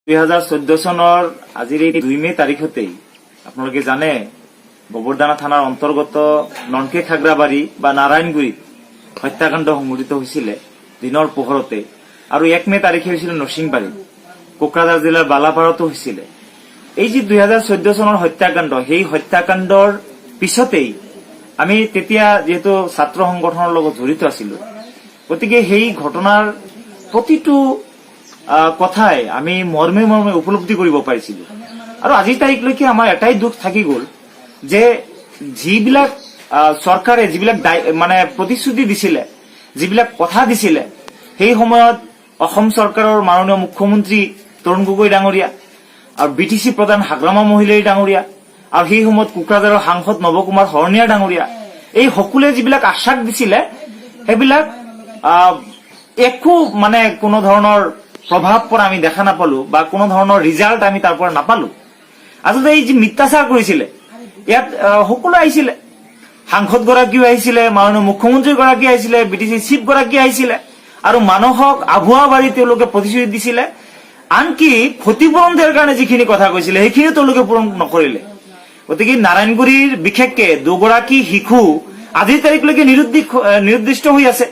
2014 চনৰ আজিৰ এই 2 মে তাৰিখতেই আপোনালোকে জানে গোবৰদানা থানাৰ অন্তৰ্গত ননকে খাগ্ৰাবাৰী বা নাৰায়ণগুৰিত হত্যাকাণ্ড সংঘটিত হৈছিল দিনৰ পোহৰতে আৰু 1 মে তাৰিখে হৈছিল নৰসিংবাৰী কোকৰাঝাৰ জিলাৰ বালাপাৰাতো হৈছিল। এই যে 2014 চনৰ হত্যাকাণ্ড, সেই হত্যাকাণ্ডৰ পিছতেই আমি তেতিয়া যেহেতু ছাত্ৰ সংগঠনৰ লগত জড়িত আছিলো, গতিকে সেই ঘটনাৰ প্ৰতিটো কথাই আমি মৰ্মে মৰ্মে উপলব্ধি কৰিব পাৰিছিলো। আৰু আজিৰ তাৰিখলৈকে আমাৰ এটাই দুখ থাকি গল যে যিবিলাক চৰকাৰে যিবিলাক মানে প্ৰতিশ্ৰুতি দিছিলে, যিবিলাক কথা দিছিলে, সেই সময়ত অসম চৰকাৰৰ মাননীয় মুখ্যমন্ত্ৰী তৰুণ গগৈ ডাঙৰীয়া আৰু বিটিচি প্ৰধান হাগ্ৰামা মহিলাই ডাঙৰীয়া আৰু সেই সময়ত কোকৰাঝাৰৰ সাংসদ নৱকুমাৰ শৰণীয়া ডাঙৰীয়া, এই সকলোৱে যিবিলাক আশ্বাস দিছিলে সেইবিলাক একো মানে কোনো ধৰণৰ প্ৰভাৱ পৰা আমি দেখা নাপালো বা কোনো ধৰণৰ ৰিজাল্ট আমি তাৰ পৰা নাপালো। আচলতে এই যে মিথ্যাচাৰ কৰিছিলে ইয়াত সকলো আহিছিলে, সাংসদ গৰাকীও আহিছিলে, মাননীয় মুখ্যমন্ত্ৰী গৰাকী আহিছিলে, বিটিচি চিফ গৰাকী আহিছিলে আৰু মানুহক আভুৱা বাৰী তেওঁলোকে প্ৰতিশ্ৰুতি দিছিলে। আনকি ক্ষতিপূৰণ দিয়াৰ কাৰণে যিখিনি কথা কৈছিলে সেইখিনিও তেওঁলোকে পূৰণ নকৰিলে। গতিকে নাৰায়ণগুৰিৰ বিশেষকে দুগৰাকী শিশু আজিৰ তাৰিখলৈকে নিৰুদ্দিষ্ট হৈ আছে,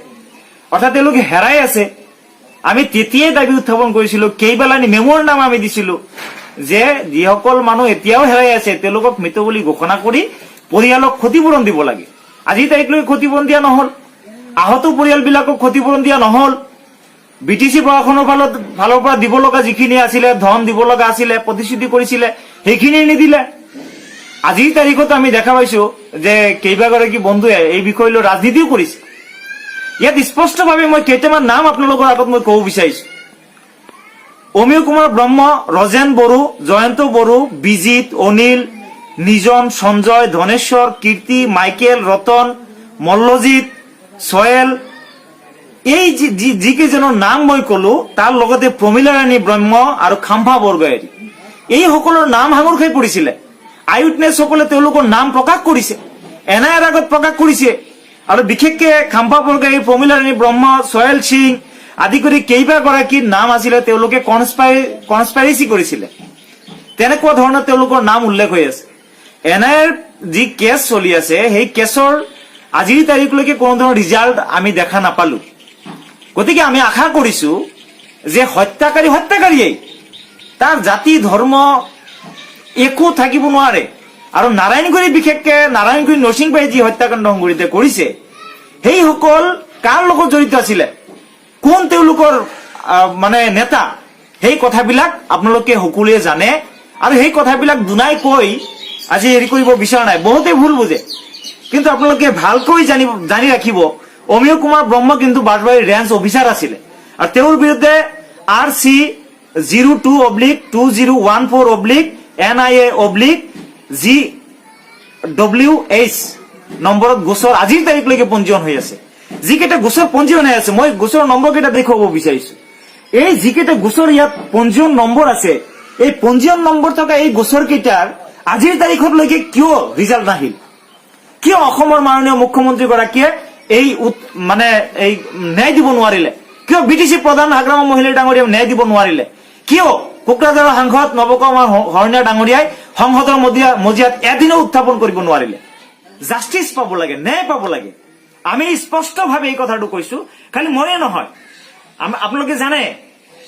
অৰ্থাৎ তেওঁলোকে হেৰাই আছে। আমি তেতিয়াই দাবী উত্থাপন কৰিছিলো, কেইবালানি মেমৰ নাম আমি দিছিলো যে যিসকল মানুহ এতিয়াও হেৰাই আছে তেওঁলোকক মৃত বুলি ঘোষণা কৰি পৰিয়ালক ক্ষতিপূৰণ দিব লাগে। আজিৰ তাৰিখলৈকে ক্ষতিপূৰণ দিয়া নহল, আহত পৰিয়ালবিলাকক ক্ষতিপূৰণ দিয়া নহল। বিটিচি প্ৰশাসনৰ ফালৰ পৰা দিব লগা যিখিনি আছিলে, ধন দিব লগা আছিলে, প্ৰতিশ্ৰুতি কৰিছিলে, সেইখিনি নিদিলে। আজিৰ তাৰিখত আমি দেখা পাইছো যে কেইবাগৰাকী বন্ধুৱে এই বিষয় লৈ ৰাজনীতিও কৰিছে। ইয়াত স্পষ্টভাৱে মই কেইটামান নাম আপোনালোকৰ আগত মই ক'ব বিচাৰিছো। অমীয় কুমাৰ ব্ৰহ্ম, ৰজেন বড়ো, জয়ন্ত বড়ো, বিজিত, অনিল, নিজন, সঞ্জয়, ধনেশ্বৰ, কীৰ্তি, মাইকেল, ৰতন, মল্লজিৎ, ছয়েল, এই যিকেইজনৰ নাম মই কলো তাৰ লগতে প্ৰমীলা ৰাণী ব্ৰহ্ম আৰু খাম্ভা বৰগয়াৰী, এই সকলৰ নাম সাঙুৰ খাই পৰিছিলে। আই উইটনেছসকলে তেওঁলোকৰ নাম প্ৰকাশ কৰিছে, এনআইৰ আগত প্ৰকাশ কৰিছে। আৰু বিশেষকে খাম্ভা বৰগয়াৰী, প্ৰমীলা ৰাণী ব্ৰহ্ম, ছয়েল সিং আদি কৰি কেইবাগৰাকীৰ নাম আছিলে, তেওঁলোকে কনস্পাইৰেচি কৰিছিলে। তেনেকুৱা ধৰণৰ তেওঁলোকৰ নাম উল্লেখ হৈ আছে। এনআইৰ যি কেছ চলি আছে সেই কেছৰ আজিৰ তাৰিখলৈকে কোনো ধৰণৰ ৰিজাল্ট আমি দেখা নাপালো। গতিকে আমি আশা কৰিছো যে হত্যাকাৰীয়েই, তাৰ জাতি ধৰ্ম একো থাকিব নোৱাৰে। আৰু নাৰায়ণগুৰি, বিশেষকে নাৰায়ণগুৰি নৰসিংবাৰী যি হত্যাকাণ্ড সংঘটিত কৰিছে সেইসকল কাৰ লগত জড়িত আছিলে, কোন তেওঁলোকৰ মানে নেতা, সেই কথাবিলাক আপোনালোকে সকলোৱে জানে। আৰু সেই কথাবিলাক দুনাই কৈ আজি হেৰি কৰিব বিচৰা নাই, বহুতে ভুল বুজে। কিন্তু আপোনালোকে ভালকৈ জানি ৰাখিব, অমীয় কুমাৰ ব্ৰহ্ম কিন্তু বাৰবাৰী ৰেঞ্জ অফিচাৰ আছিলে আৰু তেওঁৰ বিৰুদ্ধে RC02/201/NIA/GWH নম্বৰত গোচৰ আজিৰ তাৰিখলৈকে পঞ্জীয়ন হৈ আছে। যিকেইটা গোচৰ পঞ্জীয়ন হৈ আছে, মই গোচৰৰ নম্বৰ কেইটা দেখুৱাব বিচাৰিছো। এই যিকেইটা গোচৰ ইয়াত পঞ্জীয়ন নম্বৰ আছে, এই পঞ্জীয়ন নম্বৰ থকা এই গোচৰ কেইটাৰ আজিৰ তাৰিখলৈকে কিয় ৰিজাল্ট নাহিল? কিয় অসমৰ মাননীয় মুখ্যমন্ত্ৰী গৰাকীয়ে এই মানে এই ন্যায় দিব নোৱাৰিলে? কিয় বিটিচি প্ৰধান হাগ্ৰামা মহিলাই ডাঙৰীয়াই ন্যায় দিব নোৱাৰিলে? কিয় কোকৰাঝাৰৰ সাংসদ নৱকুমাৰ শৰণীয়া ডাঙৰীয়াই সংসদৰ মজিয়াত এদিনো উত্থাপন কৰিব নোৱাৰিলে? জাষ্টিচ পাব লাগে, ন্যায় পাব লাগে। আমি স্পষ্টভাৱে এই কথাটো কৈছো, খালি ময়ে নহয়। আপোনালোকে জানে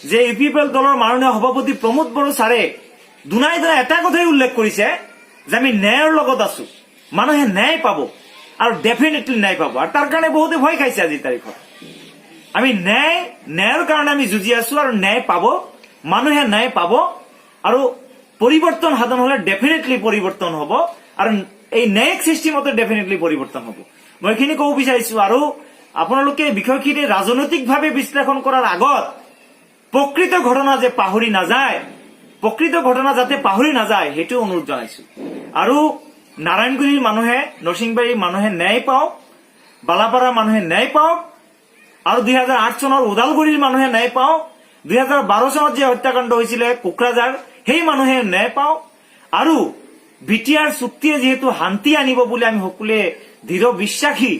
যে ইউপিপিএল দলৰ মাননীয় সভাপতি প্ৰমোদ বড়ো ছাৰে দুনাই এটা কথাই উল্লেখ কৰিছে যে আমি ন্যায়ৰ লগত আছো, মানুহে ন্যায় পাব আৰু ডেফিনেটলি ন্যায় পাব। আৰু তাৰ কাৰণে বহুতে ভয় খাইছে। আজিৰ তাৰিখত আমি ন্যায়ৰ কাৰণে আমি যুঁজি আছো আৰু ন্যায় পাব, মানুহে ন্যায় পাব আৰু পৰিৱৰ্তন সাধন হলে ডেফিনেটলি পৰিৱৰ্তন হব আৰু এই ন্যায়িক চিষ্টেমতে ডেফিনেটলি পৰিৱৰ্তন হব। মই এইখিনি ক'ব বিচাৰিছো। আৰু আপোনালোকে বিষয়খিনি ৰাজনৈতিকভাৱে বিশ্লেষণ কৰাৰ আগত প্ৰকৃত ঘটনা যে পাহৰি নাযায়, প্ৰকৃত ঘটনা যাতে পাহৰি নাযায় সেইটো অনুৰোধ জনাইছো। আৰু নাৰায়ণগুৰিৰ মানুহে, নৰসিংবাৰীৰ মানুহে ন্যায় পাওক, বালাপাৰাৰ মানুহে ন্যায় পাওক আৰু 2008 চনৰ ওদালগুৰিৰ মানুহে ন্যায় পাওক, 2012 চনত যে হত্যাকাণ্ড হৈছিলে কোকৰাঝাৰ সেই মানুহে ন্যায় পাওক। আৰু বিটিআৰ চুক্তিয়ে যিহেতু শান্তি আনিব বুলি আমি সকলোৱে দৃঢ় বিশ্বাসী,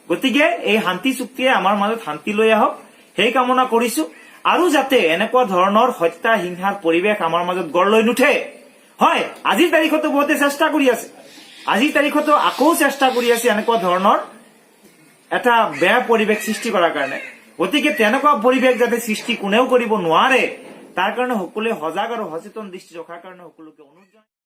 গতিকে এই শান্তি চুক্তিয়ে আমাৰ মাজত শান্তি লৈ আহক সেই কামনা কৰিছো। আৰু যাতে এনেকুৱা ধৰণৰ হত্যা হিংসাৰ পৰিৱেশ আমাৰ মাজত গঢ় লৈ নুঠে। হয়, আজিৰ তাৰিখতো বহুতে চেষ্টা কৰি আছে, আজিৰ তাৰিখতো আকৌ চেষ্টা কৰি আছে এনেকুৱা ধৰণৰ এটা বেয়া পৰিৱেশ সৃষ্টি কৰাৰ কাৰণে। গতিকে তেনেকুৱা পৰিৱেশ যাতে সৃষ্টি কোনেও কৰিব নোৱাৰে তাৰ কাৰণে সকলোৱে সজাগ আৰু সচেতন দৃষ্টি ৰখাৰ কাৰণে সকলোকে অনুৰোধ জনাইছো।